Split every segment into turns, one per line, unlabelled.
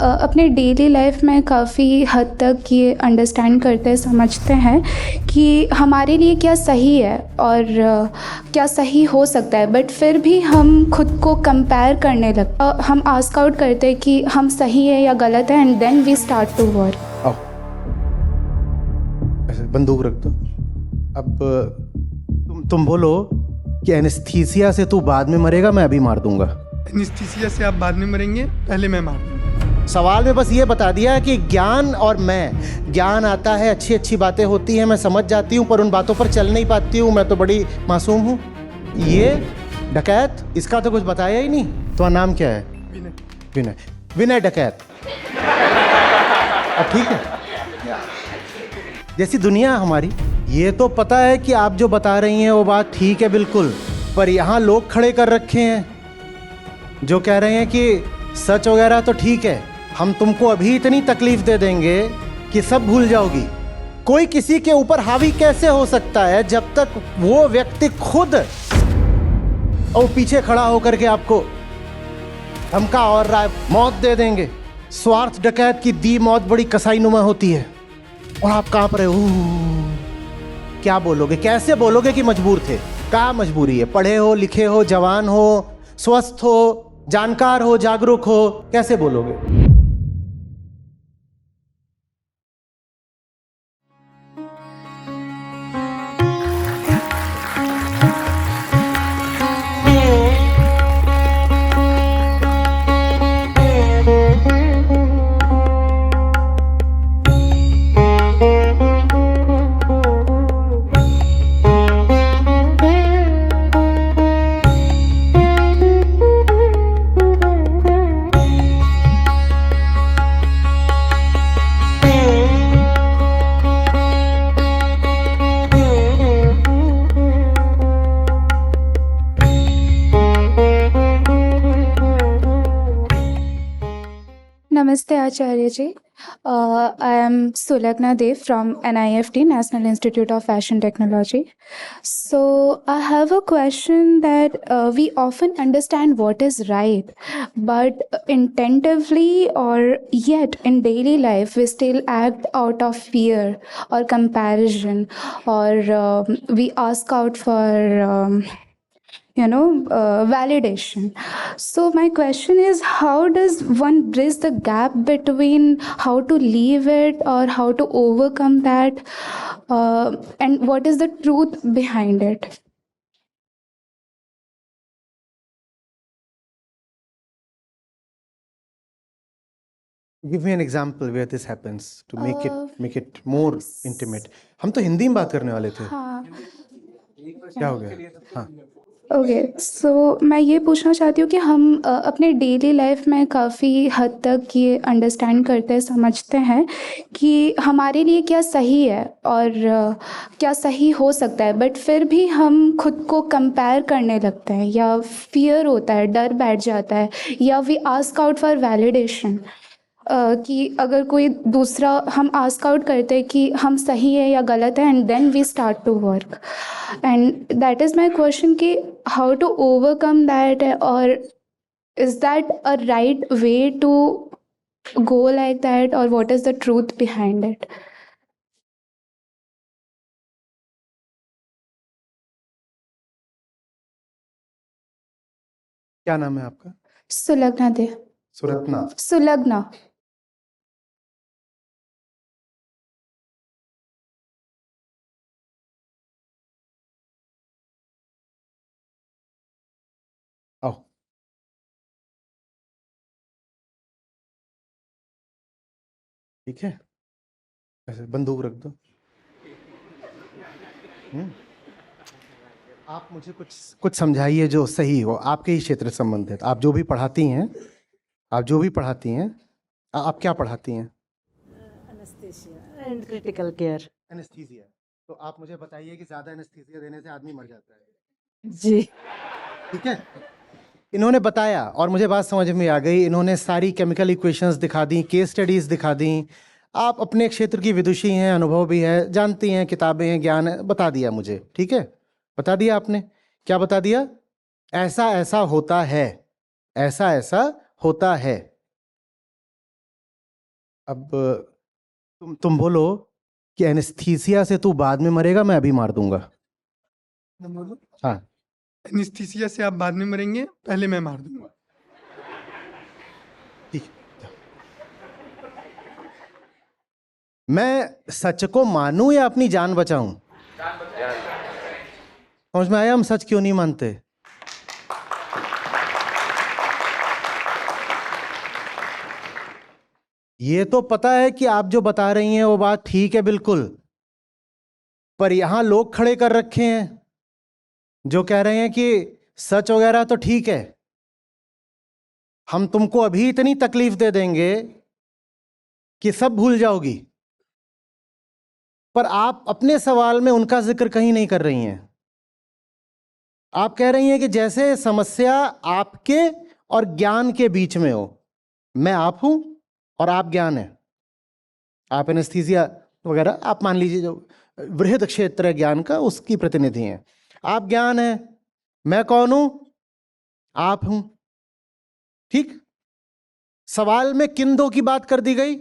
अपने daily life में काफ़ी हद तक ये अंडरस्टैंड करते हैं, समझते हैं कि हमारे लिए क्या सही है और क्या सही हो सकता है, बट फिर भी हम खुद को कंपेयर करने लगते, हम आस्क आउट करते हैं कि हम सही है या गलत है, and then we start to work.
आओ, ऐसे बंदूक रख दो। अब तुम बोलो कि एनेस्थीसिया से तू बाद में मरेगा, मैं अभी मार दूंगा।
एनेस्थीसिया से आप बाद में मरेंगे, पहले मैं मार दूंगा।
सवाल में बस ये बता दिया कि ज्ञान और मैं, ज्ञान आता है, अच्छी अच्छी बातें होती हैं, मैं समझ जाती हूँ, पर उन बातों पर चल नहीं पाती हूँ, मैं तो बड़ी मासूम हूँ। ये डकैत, इसका तो कुछ बताया ही नहीं। तुम्हारा नाम क्या है?
विनय।
विनय। विनय डकैत। अब ठीक है, जैसी दुनिया हमारी, ये तो पता है कि आप जो बता रही हैं वो बात ठीक है बिल्कुल, पर यहाँ लोग खड़े कर रखे हैं जो कह रहे हैं कि सच वगैरह तो ठीक है, हम तुमको अभी इतनी तकलीफ दे देंगे कि सब भूल जाओगी। कोई किसी के ऊपर हावी कैसे हो सकता है जब तक वो व्यक्ति खुद और पीछे खड़ा होकर के आपको धमका और राय मौत दे देंगे। स्वार्थ डकैत की दी मौत बड़ी कसाईनुमा होती है और आप कांप रहे हो। क्या बोलोगे, कैसे बोलोगे कि मजबूर थे? क्या मजबूरी है? पढ़े हो, लिखे हो, जवान हो, स्वस्थ हो, जानकार हो, जागरूक हो, कैसे बोलोगे?
Namaste Acharya ji. I am Sulagna Dev from NIFT, National Institute of Fashion Technology. So I have a question that we often understand what is right, but intentively or yet in daily life we still act out of fear or comparison, or we ask out for validation. So my question is, how does one bridge the gap between how to leave it or how to overcome that, and what is the truth behind it?
Give me an example where this happens to make it more intimate. हम तो हिंदी में बात करने वाले थे।
हाँ,
क्या हो गया? हाँ,
ओके। सो मैं ये पूछना चाहती हूँ कि हम अपने डेली लाइफ में काफ़ी हद तक ये अंडरस्टैंड करते हैं, समझते हैं कि हमारे लिए क्या सही है और क्या सही हो सकता है, बट फिर भी हम खुद को कंपेयर करने लगते हैं, या फियर होता है, डर बैठ जाता है, या we ask out for validation, कि अगर कोई दूसरा, हम आस्क आउट करते हैं कि हम सही है या गलत है, and then we start to work. And that is my question कि हाउ टू ओवरकम दैट, और is that a right way to go like that, or what is the truth behind it?
क्या नाम है आपका?
सुलग्ना दे।
सुरत्ना।
सुलग्ना।
आओ, ठीक है, ऐसे बंदूक रख दो। आप मुझे कुछ समझाइए जो सही हो, आपके ही क्षेत्र से संबंधित। आप जो भी पढ़ाती हैं, आप क्या पढ़ाती हैं?
Anaesthesia and critical care.
Anaesthesia. तो आप मुझे बताइए कि ज़्यादा एनेस्थीसिया देने से आदमी मर जाता है।
जी,
ठीक है, इन्होंने बताया और मुझे बात समझ में आ गई। इन्होंने सारी केमिकल इक्वेशंस दिखा दी, केस स्टडीज़ दिखा दी। आप अपने क्षेत्र की विदुषी हैं, अनुभव भी है, जानती हैं, किताबें हैं, ज्ञान है, बता दिया मुझे। ठीक है, बता दिया आपने। क्या बता दिया? ऐसा ऐसा होता है, ऐसा ऐसा होता है। अब तुम बोलो कि एनेस्थीसिया से तू बाद में मरेगा, मैं अभी मार दूंगा।
बोलो,
हाँ,
एनिस्थीसिया से आप बाद में मरेंगे, पहले मैं मार दूंगा।
ठीक है। मैं सच को मानूं या अपनी जान बचाऊं? समझ में आया हम सच क्यों नहीं मानते? ये तो पता है कि आप जो बता रही हैं वो बात ठीक है बिल्कुल, पर यहां लोग खड़े कर रखे हैं जो कह रहे हैं कि सच वगैरह तो ठीक है, हम तुमको अभी इतनी तकलीफ दे देंगे कि सब भूल जाओगी। पर आप अपने सवाल में उनका जिक्र कहीं नहीं कर रही हैं। आप कह रही हैं कि जैसे समस्या आपके और ज्ञान के बीच में हो। मैं आप हूं और आप ज्ञान है। आप एनेस्थीसिया वगैरह आप मान लीजिए जो वृहद क्षेत्र है ज्ञान का, उसकी प्रतिनिधि हैं। आप ज्ञान है, मैं कौन हूं? आप हूं। ठीक। सवाल में किन दो की बात कर दी गई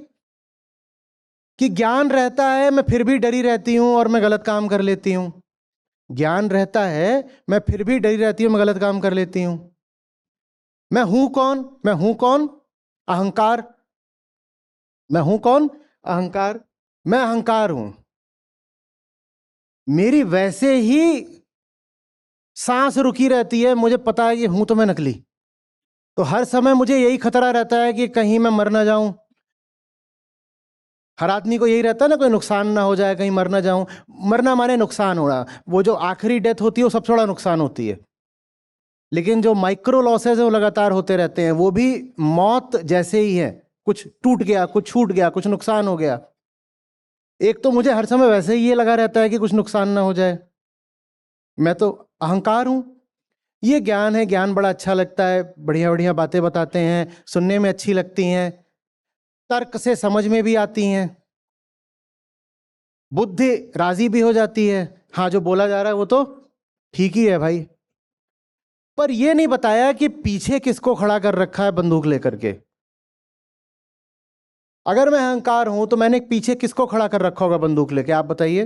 कि ज्ञान रहता है मैं फिर भी डरी रहती हूं और मैं गलत काम कर लेती हूं। ज्ञान रहता है मैं फिर भी डरी रहती हूं, मैं गलत काम कर लेती हूं। मैं हूं कौन? मैं हूं कौन? अहंकार। मैं हूं कौन? अहंकार। मैं अहंकार हूं। मेरी वैसे ही सांस रुकी रहती है, मुझे पता है कि हूं तो मैं नकली। तो हर समय मुझे यही खतरा रहता है कि कहीं मैं मर ना जाऊं। हर आदमी को यही रहता है ना, कोई नुकसान ना हो जाए, कहीं मर ना जाऊं। मरना माने नुकसान होना। वो जो आखिरी डेथ होती है वो सबसे बड़ा नुकसान होती है, लेकिन जो माइक्रो लॉसेज है वो लगातार होते रहते हैं। वो भी मौत जैसे ही है, कुछ टूट गया, कुछ छूट गया, कुछ नुकसान हो गया। एक तो मुझे हर समय वैसे ही ये लगा रहता है कि कुछ नुकसान ना हो जाए। मैं तो अहंकार हूं। ये ज्ञान है, ज्ञान बड़ा अच्छा लगता है, बढ़िया बढ़िया बातें बताते हैं, सुनने में अच्छी लगती हैं, तर्क से समझ में भी आती हैं, बुद्धि राजी भी हो जाती है। हाँ, जो बोला जा रहा है वो तो ठीक ही है भाई। पर यह नहीं बताया कि पीछे किसको खड़ा कर रखा है बंदूक लेकर के। अगर मैं अहंकार हूं तो मैंने पीछे किसको खड़ा कर रखा होगा बंदूक लेके? आप बताइए।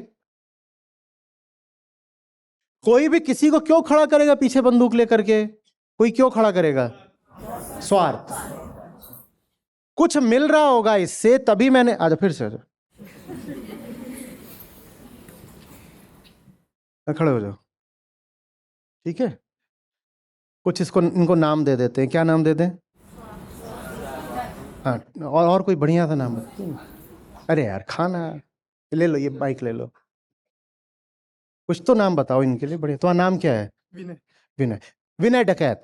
कोई भी किसी को क्यों खड़ा करेगा पीछे बंदूक लेकर के? कोई क्यों खड़ा करेगा? स्वार्थ। कुछ मिल रहा होगा इससे, तभी मैंने। आजा फिर से आजा, खड़े हो जाओ। ठीक है, कुछ इसको इनको नाम दे देते हैं। क्या नाम दे दें? हाँ, और कोई बढ़िया सा नाम बताओ। अरे यार, खाना ले लो, ये बाइक ले लो। कुछ तो नाम बताओ इनके लिए बढ़िया। तुम्हारा नाम क्या है?
विनय।
विनय। विनय डकैत।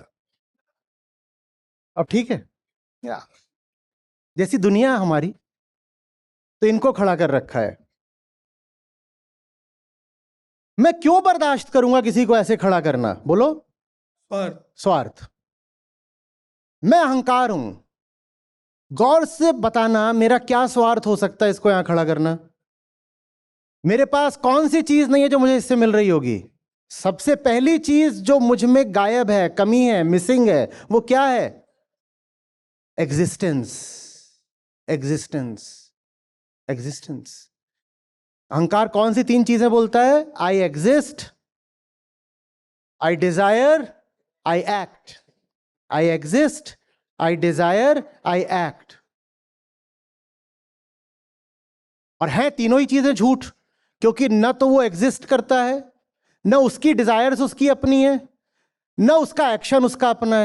अब ठीक है, या जैसी दुनिया हमारी, तो इनको खड़ा कर रखा है। मैं क्यों बर्दाश्त करूंगा किसी को ऐसे खड़ा करना? बोलो।
स्वार्थ।
स्वार्थ। मैं अहंकार हूं। गौर से बताना मेरा क्या स्वार्थ हो सकता है इसको यहां खड़ा करना? मेरे पास कौन सी चीज नहीं है जो मुझे इससे मिल रही होगी? सबसे पहली चीज जो मुझ में गायब है, कमी है, मिसिंग है, वो क्या है? एग्जिस्टेंस। एग्जिस्टेंस। एग्जिस्टेंस। अहंकार कौन सी तीन चीजें बोलता है? I exist, I Dzire, I act. I exist, I Dzire, I act. और है तीनों ही चीजें झूठ, क्योंकि न तो वो एग्जिस्ट करता है, न उसकी डिजायर्स उसकी अपनी है, न उसका एक्शन उसका अपना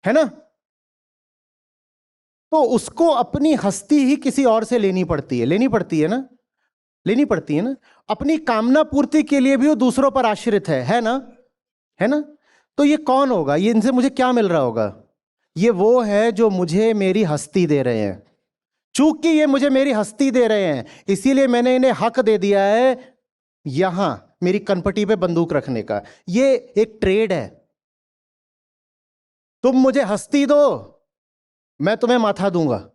है ना? तो उसको अपनी हस्ती ही किसी और से लेनी पड़ती है। लेनी पड़ती है ना? लेनी पड़ती है ना? अपनी कामना पूर्ति के लिए भी वो दूसरों पर आश्रित है ना? है ना? तो ये कौन होगा? ये इनसे मुझे क्या मिल रहा होगा? ये वो है जो मुझे मेरी हस्ती दे रहे हैं। चूंकि ये मुझे मेरी हस्ती दे रहे हैं, इसीलिए मैंने इन्हें हक दे दिया है यहां मेरी कनपटी पे बंदूक रखने का। ये एक ट्रेड है। तुम मुझे हस्ती दो, मैं तुम्हें माथा दूंगा।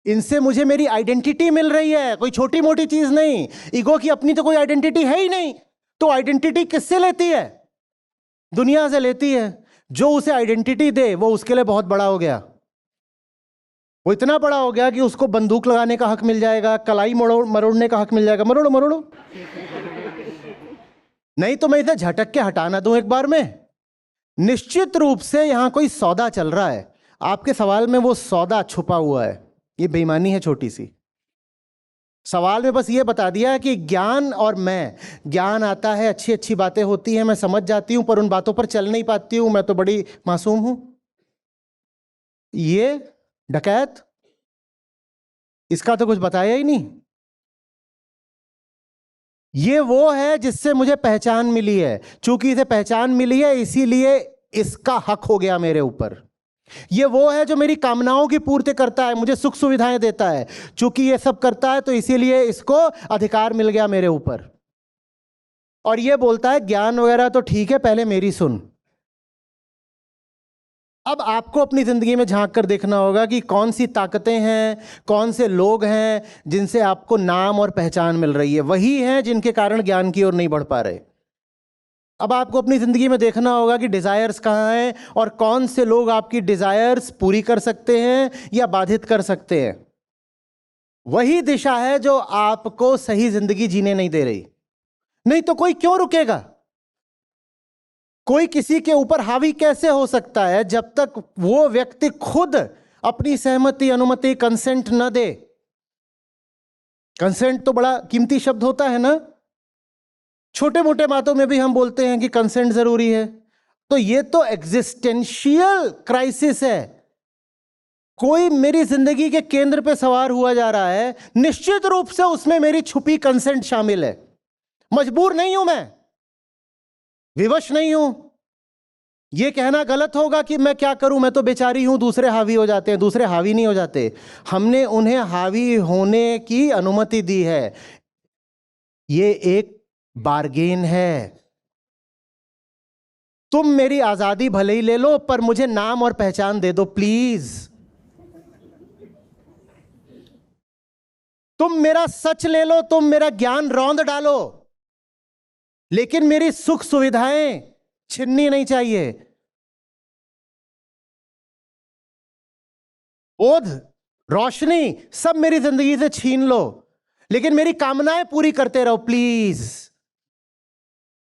इनसे मुझे मेरी आइडेंटिटी मिल रही है, कोई छोटी मोटी चीज नहीं। ईगो की अपनी तो कोई आइडेंटिटी है ही नहीं। तो आइडेंटिटी किससे लेती है? दुनिया से लेती है। जो उसे आइडेंटिटी दे वो उसके लिए बहुत बड़ा हो गया। वो इतना बड़ा हो गया कि उसको बंदूक लगाने का हक मिल जाएगा, कलाई मरोड़ने का हक मिल जाएगा। मरोड़ो मरोड़ो, नहीं तो मैं इसे झटक के हटाना दूं एक बार में। निश्चित रूप से यहां कोई सौदा चल रहा है। आपके सवाल में वो सौदा छुपा हुआ है, ये बेईमानी है छोटी सी। सवाल में बस ये बता दिया है कि ज्ञान और मैं, ज्ञान आता है, अच्छी अच्छी बातें होती हैं, मैं समझ जाती हूं, पर उन बातों पर चल नहीं पाती हूं, मैं तो बड़ी मासूम हूं। ये डकैत, इसका तो कुछ बताया ही नहीं। ये वो है जिससे मुझे पहचान मिली है, चूंकि इसे पहचान मिली है इसीलिए इसका हक हो गया मेरे ऊपर। ये वो है जो मेरी कामनाओं की पूर्ति करता है, मुझे सुख सुविधाएं देता है, चूंकि ये सब करता है तो इसीलिए इसको अधिकार मिल गया मेरे ऊपर। और ये बोलता है ज्ञान वगैरह तो ठीक है, पहले मेरी सुन। अब आपको अपनी जिंदगी में झांक कर देखना होगा कि कौन सी ताकतें हैं, कौन से लोग हैं जिनसे आपको नाम और पहचान मिल रही है। वही हैं जिनके कारण ज्ञान की ओर नहीं बढ़ पा रहे। अब आपको अपनी जिंदगी में देखना होगा कि डिजायर्स कहाँ हैं और कौन से लोग आपकी डिजायर्स पूरी कर सकते हैं या बाधित कर सकते हैं। वही दिशा है जो आपको सही जिंदगी जीने नहीं दे रही। नहीं तो कोई क्यों रुकेगा? कोई किसी के ऊपर हावी कैसे हो सकता है जब तक वो व्यक्ति खुद अपनी सहमति, अनुमति, कंसेंट न दे। कंसेंट तो बड़ा कीमती शब्द होता है ना। छोटे मोटे बातों में भी हम बोलते हैं कि कंसेंट जरूरी है। तो ये तो एग्जिस्टेंशियल क्राइसिस है। कोई मेरी जिंदगी के केंद्र पे सवार हुआ जा रहा है, निश्चित रूप से उसमें मेरी छुपी कंसेंट शामिल है। मजबूर नहीं हूं मैं, विवश नहीं हूं। यह कहना गलत होगा कि मैं क्या करूं, मैं तो बेचारी हूं, दूसरे हावी हो जाते हैं। दूसरे हावी नहीं हो जाते, हमने उन्हें हावी होने की अनुमति दी है। यह एक बार्गेन है। तुम मेरी आजादी भले ही ले लो, पर मुझे नाम और पहचान दे दो प्लीज। तुम मेरा सच ले लो, तुम मेरा ज्ञान रौंद डालो, लेकिन मेरी सुख सुविधाएं छिननी नहीं चाहिए। बोध, रोशनी सब मेरी जिंदगी से छीन लो, लेकिन मेरी कामनाएं पूरी करते रहो प्लीज।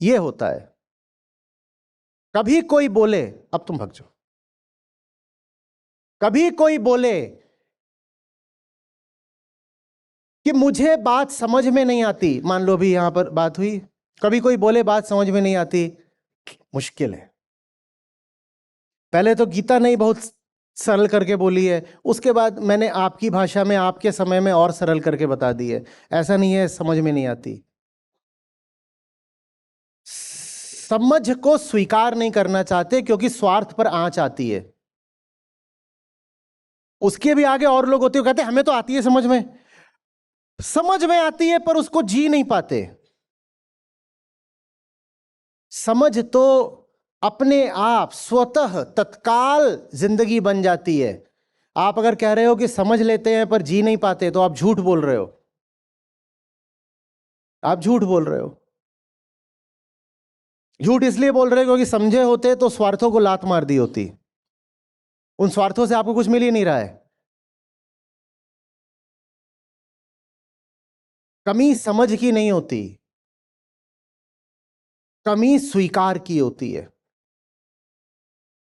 यह होता है। कभी कोई बोले अब तुम भग जाओ, कभी कोई बोले कि मुझे बात समझ में नहीं आती, मान लो भी यहां पर बात हुई, कभी कोई बोले बात समझ में नहीं आती, मुश्किल है। पहले तो गीता नहीं बहुत सरल करके बोली है, उसके बाद मैंने आपकी भाषा में आपके समय में और सरल करके बता दी है। ऐसा नहीं है समझ में नहीं आती। समझ को स्वीकार नहीं करना चाहते क्योंकि स्वार्थ पर आंच आती है। उसके भी आगे और लोग होते हैं कहते हैं हमें तो आती है समझ में, समझ में आती है पर उसको जी नहीं पाते। समझ तो अपने आप स्वतः तत्काल जिंदगी बन जाती है। आप अगर कह रहे हो कि समझ लेते हैं पर जी नहीं पाते, तो आप झूठ बोल रहे हो। आप झूठ बोल रहे हो। झूठ इसलिए बोल रहे हो क्योंकि समझे होते तो स्वार्थों को लात मार दी होती। उन स्वार्थों से आपको कुछ मिल ही नहीं रहा है। कमी समझ की नहीं होती, कमी स्वीकार की होती है।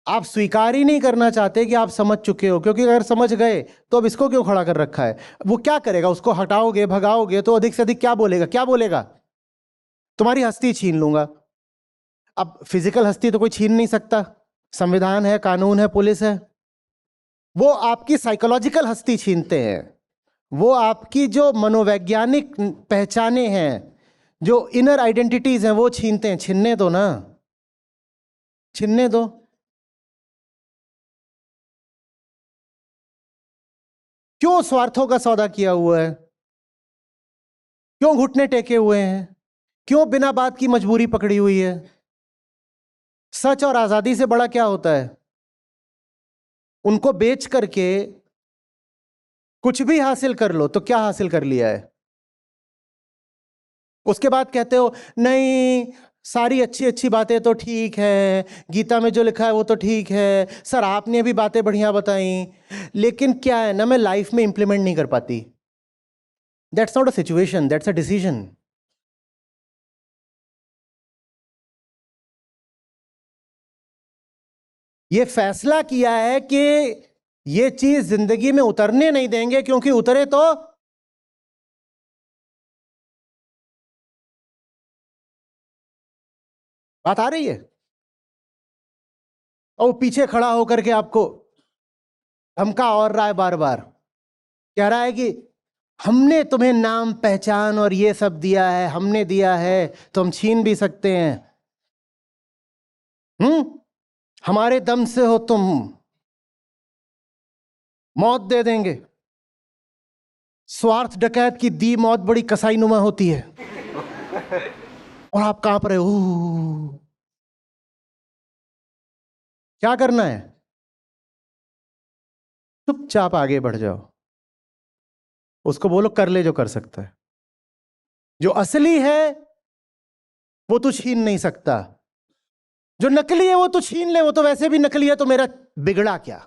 आप स्वीकार ही नहीं करना चाहते कि आप समझ चुके हो, क्योंकि अगर समझ गए तो अब इसको क्यों खड़ा कर रखा है। वो क्या करेगा, उसको हटाओगे, भगाओगे तो अधिक से अधिक क्या बोलेगा, क्या बोलेगा, तुम्हारी हस्ती छीन लूंगा। अब फिजिकल हस्ती तो कोई छीन नहीं सकता, संविधान है, कानून है, पुलिस है। वो आपकी साइकोलॉजिकल हस्ती छीनते हैं। वो आपकी जो मनोवैज्ञानिक पहचाने हैं, जो इनर आइडेंटिटीज हैं, वो छीनते हैं। छीनने दो ना, छीनने दो। क्यों स्वार्थों का सौदा किया हुआ है, क्यों घुटने टेके हुए हैं, क्यों बिना बात की मजबूरी पकड़ी हुई है। सच और आजादी से बड़ा क्या होता है। उनको बेच करके कुछ भी हासिल कर लो तो क्या हासिल कर लिया है। उसके बाद कहते हो नहीं सारी अच्छी अच्छी बातें तो ठीक है, गीता में जो लिखा है वो तो ठीक है, सर आपने भी बातें बढ़िया बताई, लेकिन क्या है ना, मैं लाइफ में इंप्लीमेंट नहीं कर पाती। That's not a situation, that's a decision. ये फैसला किया है कि ये चीज जिंदगी में उतरने नहीं देंगे, क्योंकि उतरे तो बात आ रही है। और वो पीछे खड़ा होकर के आपको धमका और रहा है, बार बार कह रहा है कि हमने तुम्हें नाम पहचान और ये सब दिया है, हमने दिया है तो हम छीन भी सकते हैं। हमारे दम से हो तुम, मौत दे देंगे। स्वार्थ डकैत की दी मौत बड़ी कसाई नुमा होती है। और आप कांप रहे हो, क्या करना है? चुपचाप आगे बढ़ जाओ, उसको बोलो कर ले जो कर सकता है। जो असली है वो तू छीन नहीं सकता, जो नकली है वो तू छीन ले, वो तो वैसे भी नकली है, तो मेरा बिगड़ा क्या?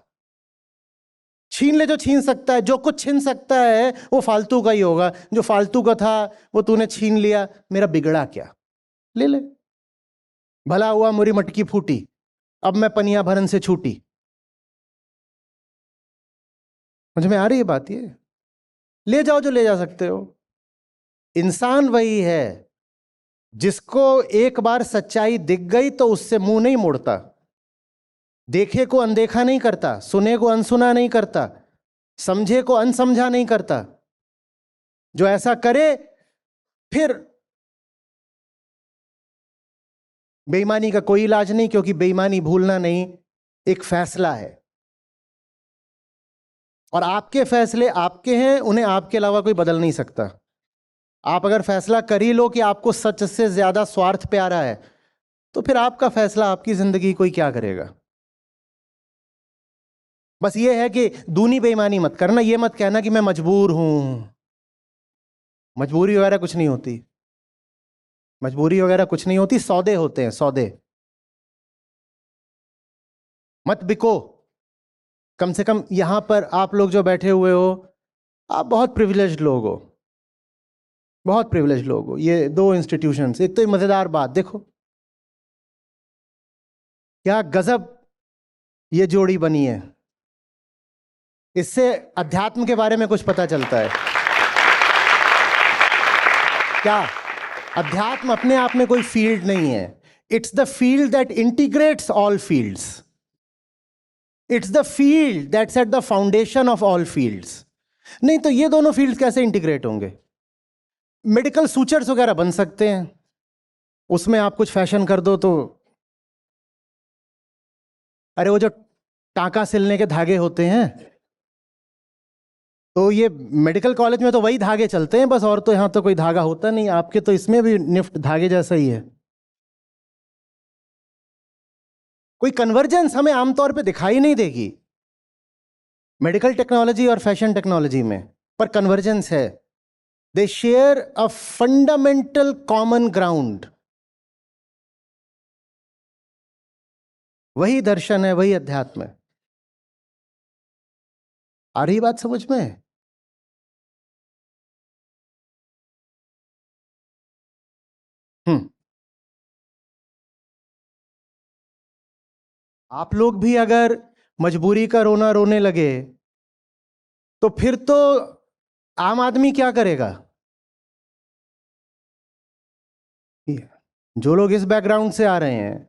छीन ले जो छीन सकता है। जो कुछ छीन सकता है वो फालतू का ही होगा, जो फालतू का था वो तूने छीन लिया, मेरा बिगड़ा क्या? ले ले, भला हुआ मुरी मटकी फूटी, अब मैं पनिया भरन से छूटी। मुझे में आ रही है बात? ये ले जाओ जो ले जा सकते हो। इंसान वही है जिसको एक बार सच्चाई दिख गई तो उससे मुंह नहीं मोड़ता, देखे को अनदेखा नहीं करता, सुने को अनसुना नहीं करता, समझे को अनसमझा नहीं करता। जो ऐसा करे फिर बेईमानी का कोई इलाज नहीं, क्योंकि बेईमानी भूलना नहीं, एक फैसला है। और आपके फैसले आपके हैं, उन्हें आपके अलावा कोई बदल नहीं सकता। आप अगर फैसला कर ही लो कि आपको सच से ज्यादा स्वार्थ प्यारा है, तो फिर आपका फैसला, आपकी जिंदगी कोई क्या करेगा? बस ये है कि दूनी बेईमानी मत करना, ये मत कहना कि मैं मजबूर हूं। मजबूरी वगैरह कुछ नहीं होती, मजबूरी वगैरह कुछ नहीं होती, सौदे होते हैं, सौदे। मत बिको। कम से कम यहां पर आप लोग जो बैठे हुए हो, आप बहुत प्रिविलेज्ड लोग हो, बहुत प्रिविलेज्ड लोग हो। ये दो इंस्टीट्यूशंस, एक तो मजेदार बात देखो, क्या गजब ये जोड़ी बनी है। इससे अध्यात्म के बारे में कुछ पता चलता है। क्या अध्यात्म अपने आप में कोई फील्ड नहीं है, it's the field that integrates all fields. It's the field that's at the foundation of all fields. नहीं तो ये दोनों फील्ड्स कैसे इंटीग्रेट होंगे? मेडिकल सूचर्स वगैरह बन सकते हैं, उसमें आप कुछ फैशन कर दो तो, अरे वो जो टांका सिलने के धागे होते हैं, तो ये मेडिकल कॉलेज में तो वही धागे चलते हैं बस, और तो यहां तो कोई धागा होता नहीं। आपके तो इसमें भी निफ्ट धागे जैसा ही है। कोई कन्वर्जेंस हमें आमतौर पे दिखाई नहीं देगी मेडिकल टेक्नोलॉजी और फैशन टेक्नोलॉजी में, पर कन्वर्जेंस है। They share a fundamental common ground. वही दर्शन है, वही अध्यात्म है। आ रही बात समझ में? आप लोग भी अगर मजबूरी का रोना रोने लगे तो फिर तो आम आदमी क्या करेगा? जो लोग इस बैकग्राउंड से आ रहे हैं,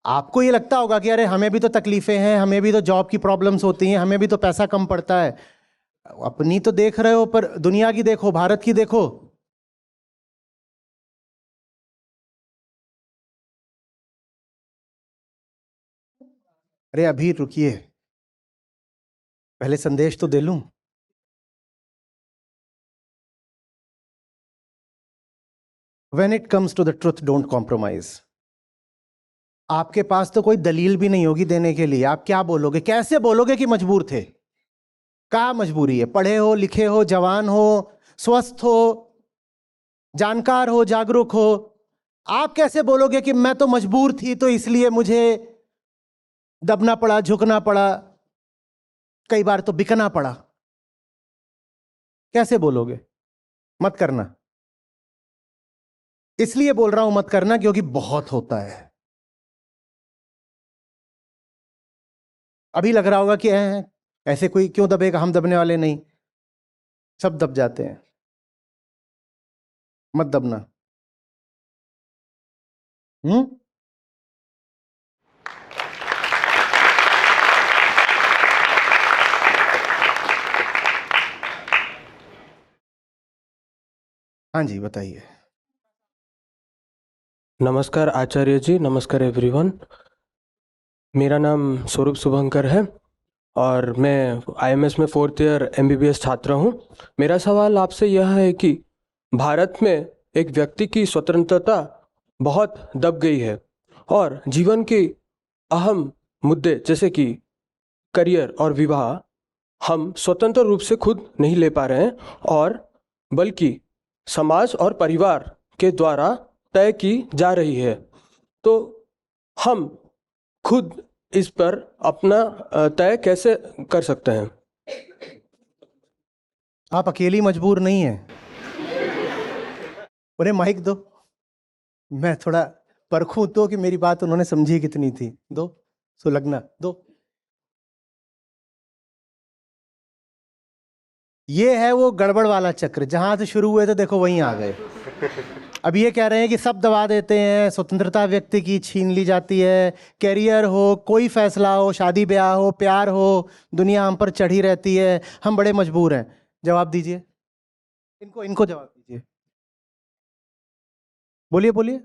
आपको ये लगता होगा कि अरे हमें भी तो तकलीफें हैं, हमें भी तो जॉब की प्रॉब्लम्स होती हैं, हमें भी तो पैसा कम पड़ता है। अपनी तो देख रहे हो, पर दुनिया की देखो, भारत की देखो। अरे अभी रुकिए, पहले संदेश तो दे लूं। When it comes to the truth, don't compromise. आपके पास तो कोई दलील भी नहीं होगी देने के लिए। आप क्या बोलोगे, कैसे बोलोगे कि मजबूर थे? क्या मजबूरी है? पढ़े हो, लिखे हो, जवान हो, स्वस्थ हो, जानकार हो, जागरूक हो, आप कैसे बोलोगे कि मैं तो मजबूर थी तो इसलिए मुझे दबना पड़ा, झुकना पड़ा, कई बार तो बिकना पड़ा? कैसे बोलोगे? मत करना। इसलिए बोल रहा हूं मत करना क्योंकि बहुत होता है। अभी लग रहा होगा कि ऐसे कोई क्यों दबेगा, हम दबने वाले नहीं, सब दब जाते हैं। मत दबना। हाँ जी, बताइए।
नमस्कार आचार्य जी, नमस्कार एवरीवन। मेरा नाम स्वरूप शुभंकर है और मैं आईएमएस में 4th ईयर एमबीबीएस छात्र हूँ। मेरा सवाल आपसे यह है कि भारत में एक व्यक्ति की स्वतंत्रता बहुत दब गई है और जीवन के अहम मुद्दे जैसे कि करियर और विवाह हम स्वतंत्र रूप से खुद नहीं ले पा रहे हैं और बल्कि समाज और परिवार के द्वारा तय की जा रही है। तो हम खुद इस पर अपना तय कैसे कर सकते हैं?
आप अकेली मजबूर नहीं हैं। उन्हें माइक दो, मैं थोड़ा परखूं तो कि मेरी बात उन्होंने समझी कितनी थी। दो, सुलगना दो। ये है वो गड़बड़ वाला चक्र, जहां से शुरू हुए थे देखो वहीं आ गए। अब ये कह रहे हैं कि सब दबा देते हैं, स्वतंत्रता व्यक्ति की छीन ली जाती है, कैरियर हो, कोई फैसला हो, शादी ब्याह हो, प्यार हो, दुनिया हम पर चढ़ी रहती है, हम बड़े मजबूर हैं। जवाब दीजिए इनको, इनको जवाब दीजिए। बोलिए बोलिए।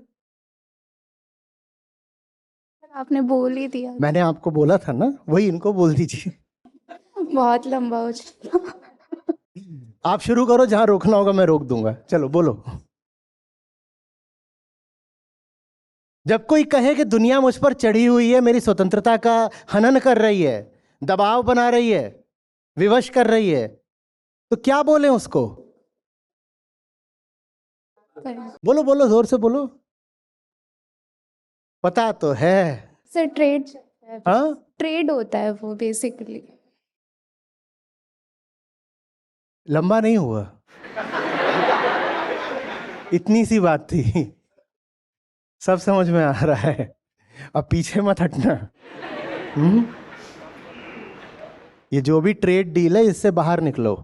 आपने बोल ही दिया।
मैंने आपको बोला था ना, वही इनको बोल दीजिए।
बहुत लंबा हो जाएगा।
आप शुरू करो, जहां रोकना होगा मैं रोक दूंगा। चलो बोलो। जब कोई कहे कि दुनिया मुझ पर चढ़ी हुई है, मेरी स्वतंत्रता का हनन कर रही है, दबाव बना रही है, विवश कर रही है, तो क्या बोले उसको? बोलो बोलो, जोर से बोलो। पता तो है
सर ट्रेड,
हाँ,
ट्रेड होता है वो बेसिकली।
लंबा नहीं हुआ। इतनी सी बात थी, सब समझ में आ रहा है। अब पीछे मत हटना। ये जो भी ट्रेड डील है इससे बाहर निकलो।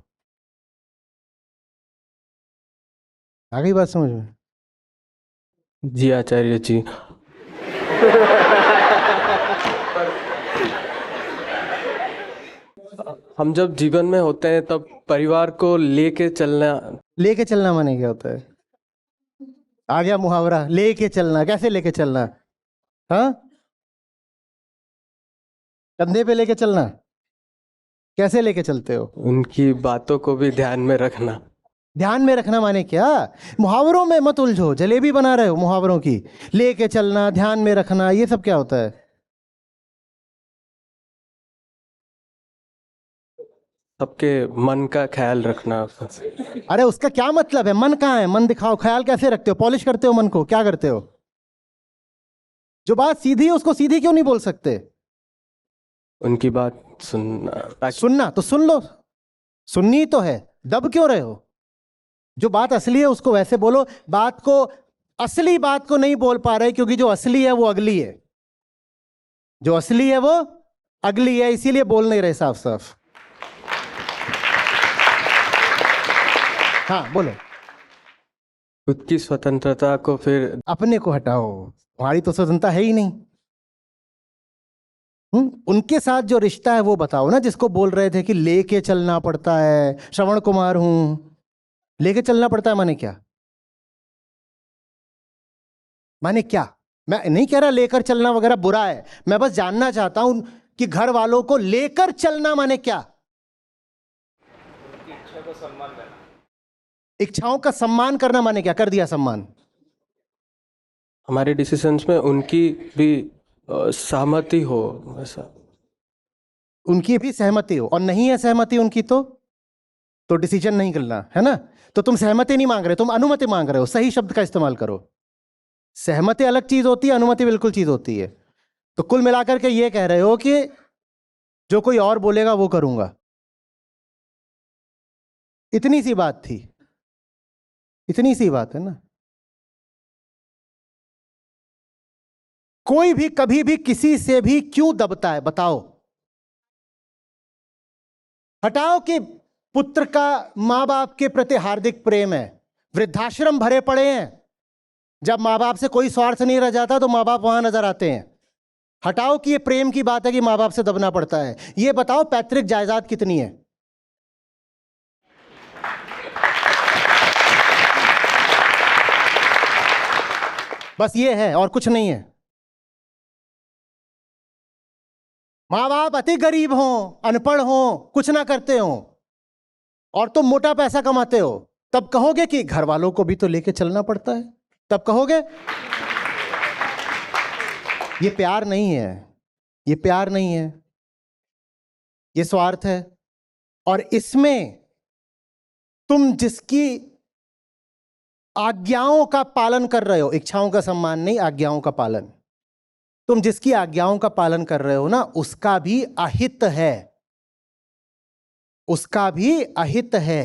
आ गई बात समझ में?
जी आचार्य जी। हम जब जीवन में होते हैं तब परिवार को लेके चलना
माने क्या होता है? आ गया मुहावरा, लेके चलना। कैसे लेके चलना? हाँ, कंधे पे लेके चलना। कैसे लेके चलते हो?
उनकी बातों को भी ध्यान में रखना।
ध्यान में रखना माने क्या? मुहावरों में मत उलझो, जलेबी बना रहे हो मुहावरों की। लेके चलना, ध्यान में रखना, ये सब क्या होता है?
सबके मन का ख्याल रखना।
अरे उसका क्या मतलब है? मन कहाँ है? मन दिखाओ। ख्याल कैसे रखते हो? पॉलिश करते हो मन को? क्या करते हो? जो बात सीधी है उसको सीधी क्यों नहीं बोल सकते?
उनकी बात
सुनना तो सुन लो, सुननी तो है, दब क्यों रहे हो? जो बात असली है उसको वैसे बोलो। बात को, असली बात को नहीं बोल पा रहे क्योंकि जो असली है वो अगली है। जो असली है वो अगली है, इसीलिए बोल नहीं रहे साफ साफ। हाँ बोलो।
खुद की स्वतंत्रता को फिर
अपने को हटाओ, तुम्हारी तो स्वतंत्रता है ही नहीं। उनके साथ जो रिश्ता है वो बताओ ना, जिसको बोल रहे थे कि लेके चलना पड़ता है। श्रवण कुमार हूं, लेके चलना पड़ता है माने क्या? माने क्या? मैं नहीं कह रहा लेकर चलना वगैरह बुरा है, मैं बस जानना चाहता हूं कि घर वालों को लेकर चलना माने क्या? इच्छाओं का सम्मान करना माने क्या? कर दिया सम्मान।
हमारे डिसीजंस में उनकी भी सहमति हो, ऐसा।
उनकी भी सहमति हो, और नहीं है सहमति उनकी तो डिसीजन नहीं करना है ना। तो तुम सहमति नहीं मांग रहे, तुम अनुमति मांग रहे हो। सही शब्द का इस्तेमाल करो। सहमति अलग चीज होती है, अनुमति बिल्कुल चीज होती है। तो कुल मिलाकर के ये कह रहे हो कि जो कोई और बोलेगा वो करूंगा। इतनी सी बात थी, इतनी सी बात है ना। कोई भी कभी भी किसी से भी क्यों दबता है बताओ? हटाओ कि पुत्र का मां बाप के प्रति हार्दिक प्रेम है, वृद्धाश्रम भरे पड़े हैं, जब मां बाप से कोई स्वार्थ नहीं रह जाता तो मां बाप वहां नजर आते हैं। हटाओ कि ये प्रेम की बात है कि मां बाप से दबना पड़ता है। ये बताओ पैतृक जायदाद कितनी है? बस ये है और कुछ नहीं है। मां बाप अति गरीब हो, अनपढ़ हो, कुछ ना करते हो, और तुम मोटा पैसा कमाते हो, तब कहोगे कि घर वालों को भी तो लेके चलना पड़ता है, तब कहोगे। ये प्यार नहीं है, ये प्यार नहीं है, ये स्वार्थ है। और इसमें तुम जिसकी आज्ञाओं का पालन कर रहे हो, इच्छाओं का सम्मान नहीं, आज्ञाओं का पालन, तुम जिसकी आज्ञाओं का पालन कर रहे हो ना, उसका भी अहित है, उसका भी अहित है।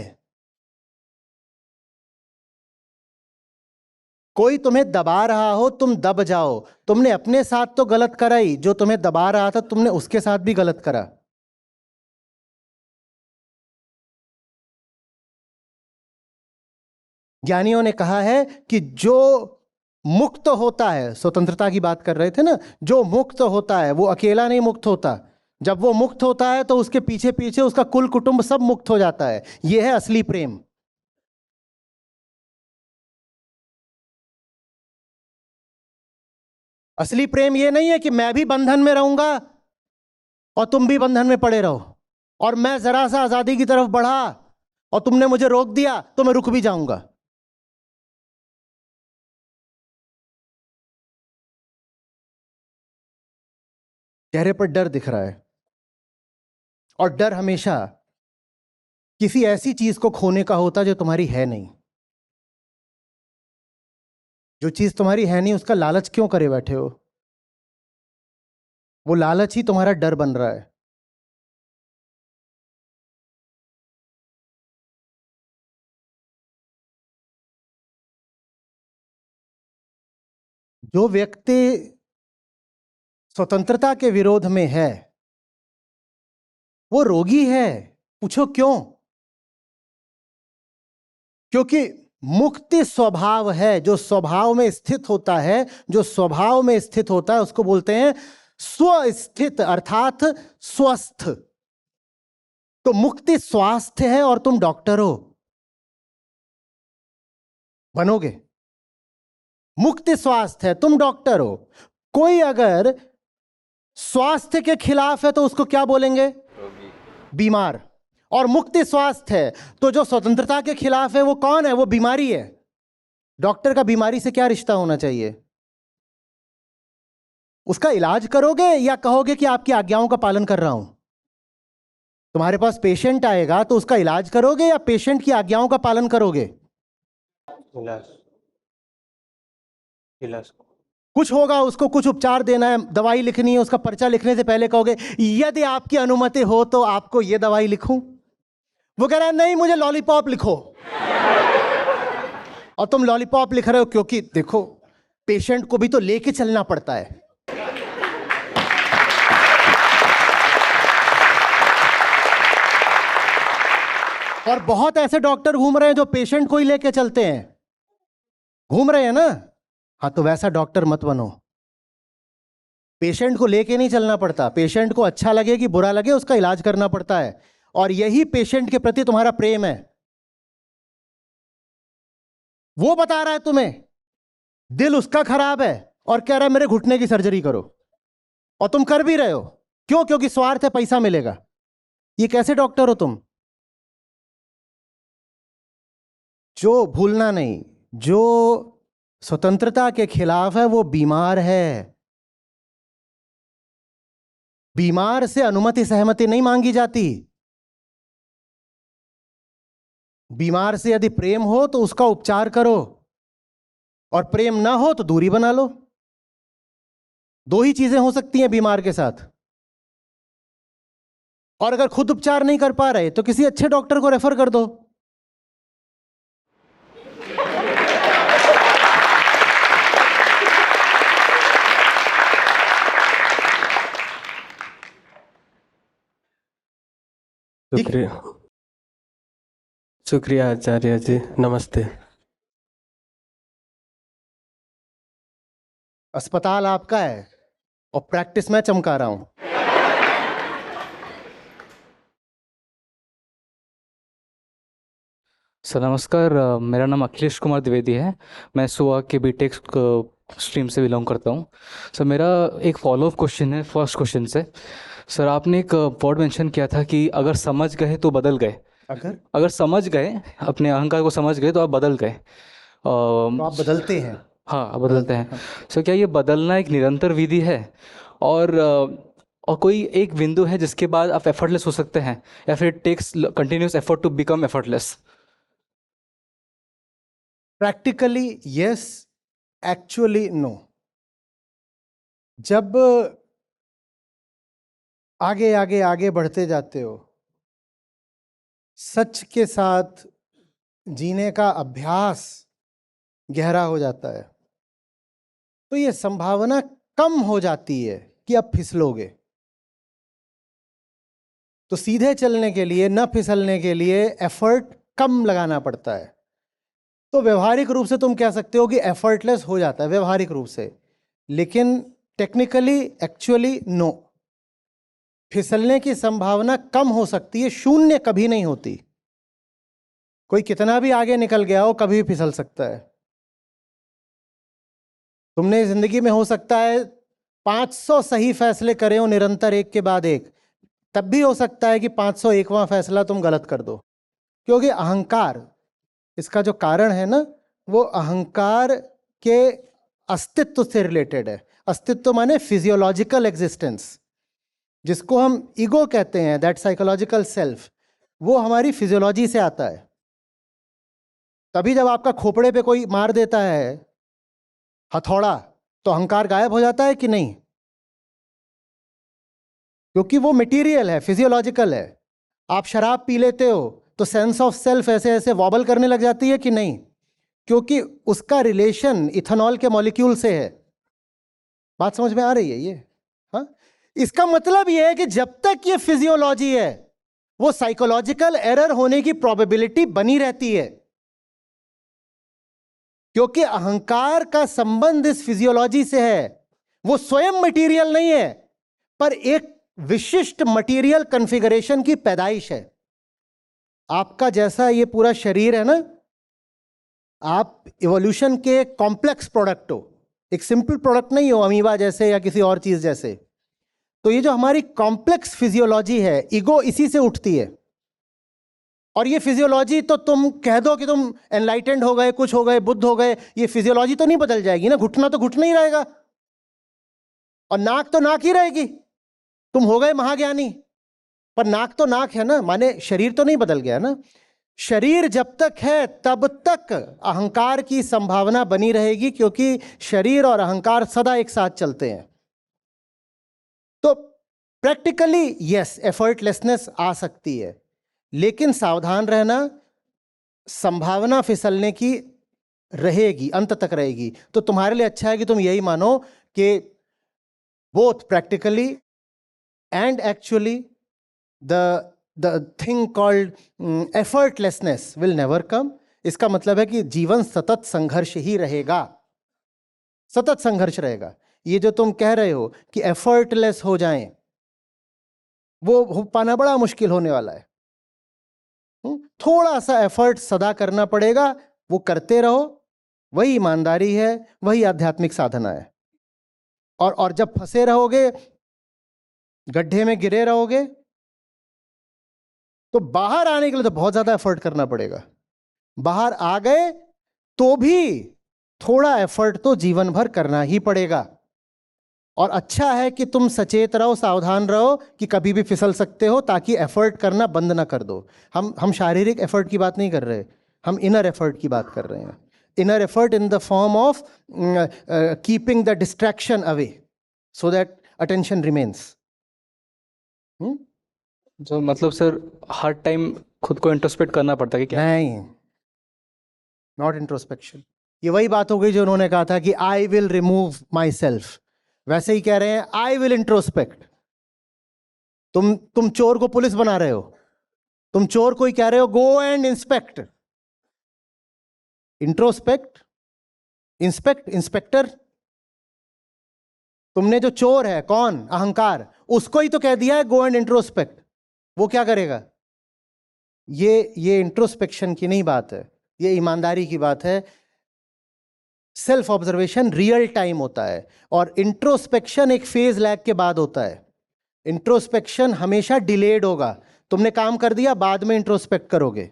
कोई तुम्हें दबा रहा हो, तुम दब जाओ। तुमने अपने साथ तो गलत करा ही, जो तुम्हें दबा रहा था तुमने उसके साथ भी गलत करा। ज्ञानियों ने कहा है कि जो मुक्त होता है, स्वतंत्रता की बात कर रहे थे ना, जो मुक्त होता है वो अकेला नहीं मुक्त होता। जब वो मुक्त होता है तो उसके पीछे पीछे उसका कुल कुटुंब सब मुक्त हो जाता है। यह है असली प्रेम। असली प्रेम यह नहीं है कि मैं भी बंधन में रहूंगा और तुम भी बंधन में पड़े रहो, और मैं जरा सा आजादी की तरफ बढ़ा और तुमने मुझे रोक दिया तो मैं रुक भी जाऊंगा। चेहरे पर डर दिख रहा है, और डर हमेशा किसी ऐसी चीज को खोने का होता जो तुम्हारी है नहीं। जो चीज तुम्हारी है नहीं उसका लालच क्यों करे बैठे हो? वो लालच ही तुम्हारा डर बन रहा है। जो व्यक्ति स्वतंत्रता के विरोध में है वो रोगी है। पूछो क्यों? क्योंकि मुक्ति स्वभाव है, जो स्वभाव में स्थित होता है, जो स्वभाव में स्थित होता है उसको बोलते हैं स्वस्थित, अर्थात स्वस्थ। तो मुक्ति स्वास्थ्य है और तुम डॉक्टर हो, बनोगे। मुक्ति स्वास्थ्य है, तुम डॉक्टर हो। कोई अगर स्वास्थ्य के खिलाफ है तो उसको क्या बोलेंगे? बीमार। और मुक्ति स्वास्थ्य है, तो जो स्वतंत्रता के खिलाफ है वो कौन है? वो बीमारी है। डॉक्टर का बीमारी से क्या रिश्ता होना चाहिए? उसका इलाज करोगे या कहोगे कि आपकी आज्ञाओं का पालन कर रहा हूं? तुम्हारे पास पेशेंट आएगा तो उसका इलाज करोगे या पेशेंट की आज्ञाओं का पालन करोगे?
इलाज, इलाज।
कुछ होगा, उसको कुछ उपचार देना है, दवाई लिखनी है, उसका पर्चा लिखने से पहले कहोगे यदि आपकी अनुमति हो तो आपको यह दवाई लिखूं? वो कह रहा है नहीं, मुझे लॉलीपॉप लिखो। और तुम लॉलीपॉप लिख रहे हो क्योंकि देखो पेशेंट को भी तो लेके चलना पड़ता है। और बहुत ऐसे डॉक्टर घूम रहे हैं जो पेशेंट को ही लेके चलते हैं। घूम रहे हैं ना? हाँ, तो वैसा डॉक्टर मत बनो। पेशेंट को लेके नहीं चलना पड़ता, पेशेंट को अच्छा लगे कि बुरा लगे उसका इलाज करना पड़ता है। और यही पेशेंट के प्रति तुम्हारा प्रेम है। वो बता रहा है तुम्हें, दिल उसका खराब है और कह रहा है मेरे घुटने की सर्जरी करो, और तुम कर भी रहे हो। क्यों? क्योंकि स्वार्थ है, पैसा मिलेगा। ये कैसे डॉक्टर हो तुम? जो भूलना नहीं, जो स्वतंत्रता के खिलाफ है वो बीमार है। बीमार से अनुमति सहमति नहीं मांगी जाती। बीमार से यदि प्रेम हो तो उसका उपचार करो, और प्रेम ना हो तो दूरी बना लो। दो ही चीजें हो सकती हैं बीमार के साथ। और अगर खुद उपचार नहीं कर पा रहे तो किसी अच्छे डॉक्टर को रेफर कर दो।
शुक्रिया, शुक्रिया आचार्य जी, नमस्ते।
अस्पताल आपका है और प्रैक्टिस मैं चमका रहा हूं।
सर नमस्कार, मेरा नाम अखिलेश कुमार द्विवेदी है। मैं सुआ के बीटेक स्ट्रीम से बिलोंग करता हूँ। सर मेरा एक फॉलोअप क्वेश्चन है फर्स्ट क्वेश्चन से। सर आपने एक वर्ड मेंशन किया था कि अगर समझ गए तो बदल गए। अगर समझ गए, अपने अहंकार को समझ गए तो आप बदल गए।
तो आप बदलते हैं।
हाँ, आप बदलते हैं। सर क्या ये बदलना एक निरंतर विधि है और कोई एक बिंदु है जिसके बाद आप एफर्टलेस हो सकते हैं, या फिर it takes continuous effort to become effortless?
Practically yes, actually no. जब आगे आगे आगे बढ़ते जाते हो, सच के साथ जीने का अभ्यास गहरा हो जाता है, तो ये संभावना कम हो जाती है कि अब फिसलोगे। तो सीधे चलने के लिए, न फिसलने के लिए एफर्ट कम लगाना पड़ता है। तो व्यवहारिक रूप से तुम कह सकते हो कि एफर्टलेस हो जाता है व्यवहारिक रूप से, लेकिन टेक्निकली एक्चुअली नो। फिसलने की संभावना कम हो सकती है, शून्य कभी नहीं होती। कोई कितना भी आगे निकल गया हो, कभी भी फिसल सकता है। तुमने जिंदगी में हो सकता है 500 सही फैसले करे हो निरंतर, एक के बाद एक, तब भी हो सकता है कि 501वां फैसला तुम गलत कर दो। क्योंकि अहंकार, इसका जो कारण है ना, वो अहंकार के अस्तित्व से रिलेटेड है। अस्तित्व माने फिजियोलॉजिकल एग्जिस्टेंस, जिसको हम ईगो कहते हैं, दैट साइकोलॉजिकल सेल्फ, वो हमारी फिजियोलॉजी से आता है। तभी जब आपका खोपड़े पे कोई मार देता है हथौड़ा, तो अहंकार गायब हो जाता है कि नहीं? क्योंकि वो मटेरियल है, फिजियोलॉजिकल है। आप शराब पी लेते हो तो सेंस ऑफ सेल्फ ऐसे ऐसे वॉबल करने लग जाती है कि नहीं? क्योंकि उसका रिलेशन इथेनॉल के मॉलिक्यूल से है। बात समझ में आ रही है ये? हाँ, इसका मतलब ये है कि जब तक ये फिजियोलॉजी है, वो साइकोलॉजिकल एरर होने की प्रोबेबिलिटी बनी रहती है। क्योंकि अहंकार का संबंध इस फिजियोलॉजी से है। वो स्वयं मटेरियल नहीं है, पर एक विशिष्ट मटेरियल कॉन्फ़िगरेशन की पैदाइश है। आपका जैसा ये पूरा शरीर है ना, आप इवोल्यूशन के कॉम्प्लेक्स प्रोडक्ट हो, एक सिंपल प्रोडक्ट नहीं हो अमीबा जैसे या किसी और चीज जैसे। तो ये जो हमारी कॉम्प्लेक्स फिजियोलॉजी है, ईगो इसी से उठती है। और ये फिजियोलॉजी तो तुम कह दो कि तुम एनलाइटेंड हो गए, कुछ हो गए, बुद्ध हो गए, ये फिजियोलॉजी तो नहीं बदल जाएगी ना। घुटना तो घुटना ही रहेगा, और नाक तो नाक ही रहेगी। तुम हो गए महाज्ञानी, पर नाक तो नाक है ना, माने शरीर तो नहीं बदल गया ना। शरीर जब तक है तब तक अहंकार की संभावना बनी रहेगी, क्योंकि शरीर और अहंकार सदा एक साथ चलते हैं। तो प्रैक्टिकली यस, एफर्टलेसनेस आ सकती है, लेकिन सावधान रहना, संभावना फिसलने की रहेगी, अंत तक रहेगी। तो तुम्हारे लिए अच्छा है कि तुम यही मानो कि both practically and actually the thing called effortlessness will never come। इसका मतलब है कि जीवन सतत संघर्ष ही रहेगा, सतत संघर्ष रहेगा। ये जो तुम कह रहे हो कि एफर्टलेस हो जाएं, वो हो पाना बड़ा मुश्किल होने वाला है। थोड़ा सा एफर्ट सदा करना पड़ेगा, वो करते रहो, वही ईमानदारी है, वही आध्यात्मिक साधना है। और जब फंसे रहोगे, गड्ढे में गिरे रहोगे, तो बाहर आने के लिए तो बहुत ज्यादा एफर्ट करना पड़ेगा। बाहर आ गए तो भी थोड़ा एफर्ट तो जीवन भर करना ही पड़ेगा। और अच्छा है कि तुम सचेत रहो, सावधान रहो कि कभी भी फिसल सकते हो, ताकि एफर्ट करना बंद ना कर दो। हम शारीरिक एफर्ट की बात नहीं कर रहे, हम इनर एफर्ट की बात कर रहे हैं। inner effort in the form of keeping the distraction away so that attention remains.
जो मतलब सर हर टाइम खुद को इंट्रोस्पेक्ट करना पड़ता है कि क्या?
नहीं, नॉट इंट्रोस्पेक्शन। ये वही बात हो गई जो उन्होंने कहा था कि I will remove my self, वैसे ही कह रहे हैं आई विल इंट्रोस्पेक्ट। तुम चोर को पुलिस बना रहे हो, तुम चोर को ही कह रहे हो go and inspect. Introspect, inspect, inspector. तुमने जो चोर है, कौन, अहंकार, उसको ही तो कह दिया है गो एंड इंट्रोस्पेक्ट। वो क्या करेगा? ये इंट्रोस्पेक्शन की नहीं बात है, ये ईमानदारी की बात है। सेल्फ ऑब्जर्वेशन रियल टाइम होता है और इंट्रोस्पेक्शन एक फेज लैग के बाद होता है। इंट्रोस्पेक्शन हमेशा डिलेड होगा। तुमने काम कर दिया, बाद में इंट्रोस्पेक्ट करोगे।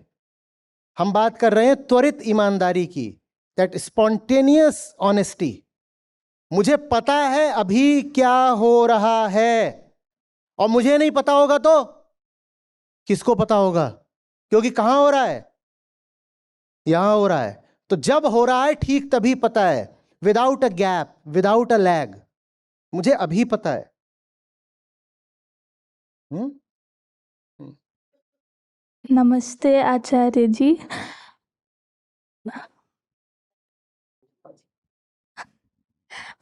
हम बात कर रहे हैं त्वरित ईमानदारी की, दैट स्पॉन्टेनियस ऑनेस्टी। मुझे पता है अभी क्या हो रहा है, और मुझे नहीं पता होगा तो किसको पता होगा? क्योंकि कहां हो रहा है? यहां हो रहा है। तो जब हो रहा है ठीक तभी पता है, without a gap, without a lag. मुझे अभी पता है।
नमस्ते आचार्य जी।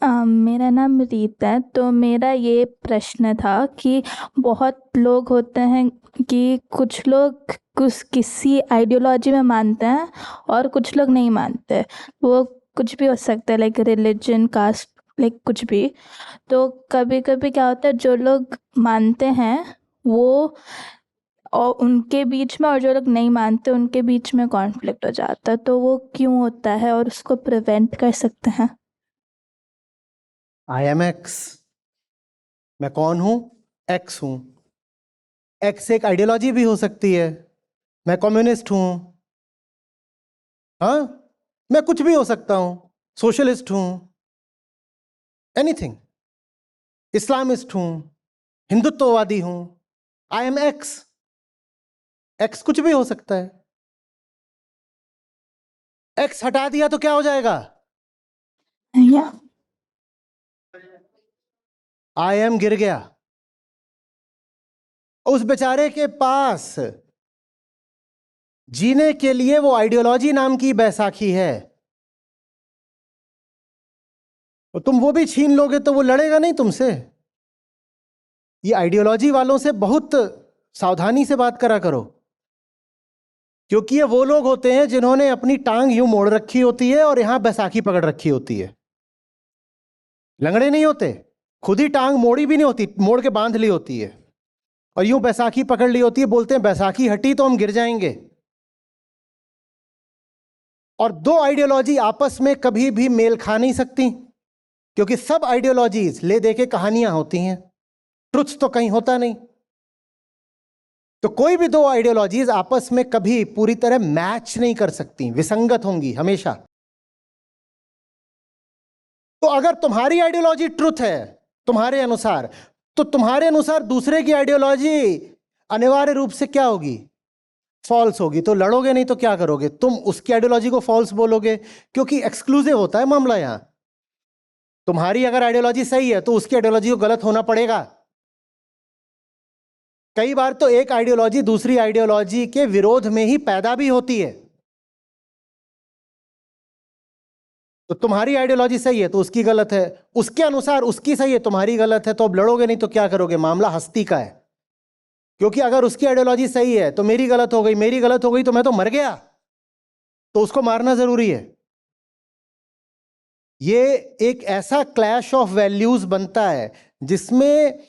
मेरा नाम रीता है। तो मेरा ये प्रश्न था कि बहुत लोग होते हैं कि कुछ लोग किसी आइडियोलॉजी में मानते हैं और कुछ लोग नहीं मानते। वो कुछ भी हो सकता है, लाइक रिलीजन, कास्ट, लाइक कुछ भी। तो कभी कभी क्या होता है, जो लोग मानते हैं वो और उनके बीच में, और जो लोग नहीं मानते उनके बीच में कॉन्फ्लिक्ट हो जाता है। तो वो क्यों होता है और उसको प्रिवेंट कर सकते हैं?
I am x. मैं कौन हूं? एक्स हूं। एक्स एक आइडियोलॉजी भी हो सकती है। मैं कम्युनिस्ट हूं, हाँ, मैं कुछ भी हो सकता हूं, सोशलिस्ट हूं, एनीथिंग, इस्लामिस्ट हूं, हिंदुत्ववादी हूं। I am x. एक्स कुछ भी हो सकता है। एक्स हटा दिया तो क्या हो जाएगा?
या
आई एम गिर गया। उस बेचारे के पास जीने के लिए वो आइडियोलॉजी नाम की बैसाखी है, और तुम वो भी छीन लोगे तो वो लड़ेगा नहीं तुमसे। ये आइडियोलॉजी वालों से बहुत सावधानी से बात करा करो, क्योंकि ये वो लोग होते हैं जिन्होंने अपनी टांग यूं मोड़ रखी होती है और यहां बैसाखी पकड़ रखी होती है। लंगड़े नहीं होते, खुद ही टांग मोड़ी भी नहीं होती, मोड़ के बांध ली होती है और यूं बैसाखी पकड़ ली होती है। बोलते हैं बैसाखी हटी तो हम गिर जाएंगे। और दो आइडियोलॉजी आपस में कभी भी मेल खा नहीं सकती, क्योंकि सब आइडियोलॉजीज ले दे के कहानियां होती हैं, ट्रुथ तो कहीं होता नहीं। तो कोई भी दो आइडियोलॉजीज आपस में कभी पूरी तरह मैच नहीं कर सकती, विसंगत होंगी हमेशा। तो अगर तुम्हारी आइडियोलॉजी ट्रुथ है तुम्हारे अनुसार, तो तुम्हारे अनुसार दूसरे की आइडियोलॉजी अनिवार्य रूप से क्या होगी? फॉल्स होगी। तो लड़ोगे नहीं तो क्या करोगे? तुम उसकी आइडियोलॉजी को फॉल्स बोलोगे, क्योंकि एक्सक्लूसिव होता है मामला यहां। तुम्हारी अगर आइडियोलॉजी सही है तो उसकी आइडियोलॉजी को गलत होना पड़ेगा। कई बार तो एक आइडियोलॉजी दूसरी आइडियोलॉजी के विरोध में ही पैदा भी होती है। तो तुम्हारी आइडियोलॉजी सही है तो उसकी गलत है, उसके अनुसार उसकी सही है, तुम्हारी गलत है। तो अब लड़ोगे नहीं तो क्या करोगे? मामला हस्ती का है, क्योंकि अगर उसकी आइडियोलॉजी सही है तो मेरी गलत हो गई, मेरी गलत हो गई तो मैं तो मर गया, तो उसको मारना जरूरी है। ये एक ऐसा क्लैश ऑफ वैल्यूज बनता है जिसमें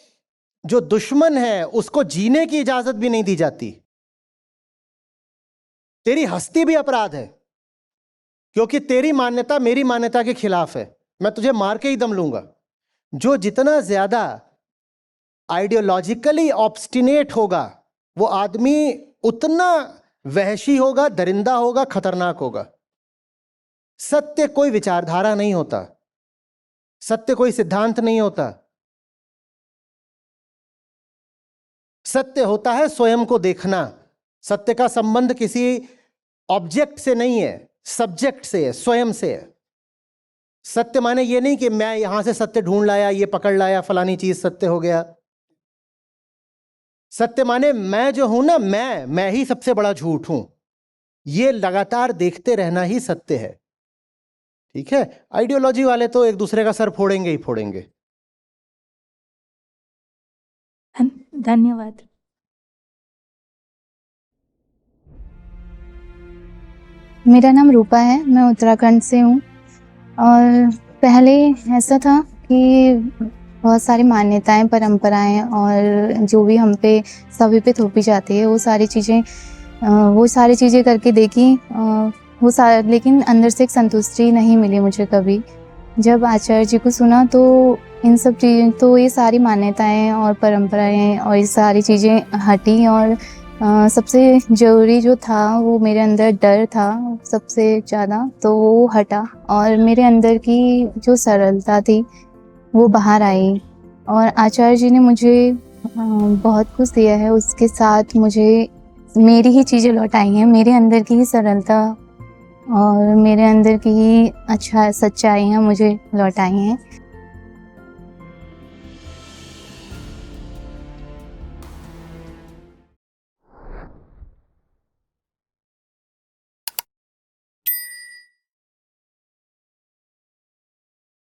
जो दुश्मन है उसको जीने की इजाजत भी नहीं दी जाती। तेरी हस्ती भी अपराध है, क्योंकि तेरी मान्यता मेरी मान्यता के खिलाफ है। मैं तुझे मार के ही दम लूंगा। जो जितना ज्यादा आइडियोलॉजिकली ऑब्स्टिनेट होगा वो आदमी उतना वहशी होगा, दरिंदा होगा, खतरनाक होगा। सत्य कोई विचारधारा नहीं होता, सत्य कोई सिद्धांत नहीं होता। सत्य होता है स्वयं को देखना। सत्य का संबंध किसी ऑब्जेक्ट से नहीं है, सब्जेक्ट से है, स्वयं से है। सत्य माने ये नहीं कि मैं यहां से सत्य ढूंढ लाया, ये पकड़ लाया, फलानी चीज सत्य हो गया। सत्य माने मैं जो हूं ना, मैं ही सबसे बड़ा झूठ हूं, ये लगातार देखते रहना ही सत्य है। ठीक है, आइडियोलॉजी वाले तो एक दूसरे का सर फोड़ेंगे ही फोड़ेंगे।
धन्यवाद।
मेरा नाम रूपा है, मैं उत्तराखंड से हूँ। और पहले ऐसा था कि बहुत सारी मान्यताएं, परंपराएं और जो भी हम पे सभी पे थोपी जाती है वो सारी चीज़ें करके देखी, लेकिन अंदर से एक संतुष्टि नहीं मिली मुझे कभी। जब आचार्य जी को सुना तो इन सब चीज़ें, तो ये सारी मान्यताएं और परंपराएं और ये सारी चीज़ें हटी। और सबसे ज़रूरी जो था वो मेरे अंदर डर था सबसे ज़्यादा, तो वो हटा और मेरे अंदर की जो सरलता थी वो बाहर आई। और आचार्य जी ने मुझे बहुत कुछ दिया है, उसके साथ मुझे मेरी ही चीज़ें लौटाई हैं, मेरे अंदर की ही सरलता और मेरे अंदर की ही सच्चाइयाँ मुझे लौटाई हैं।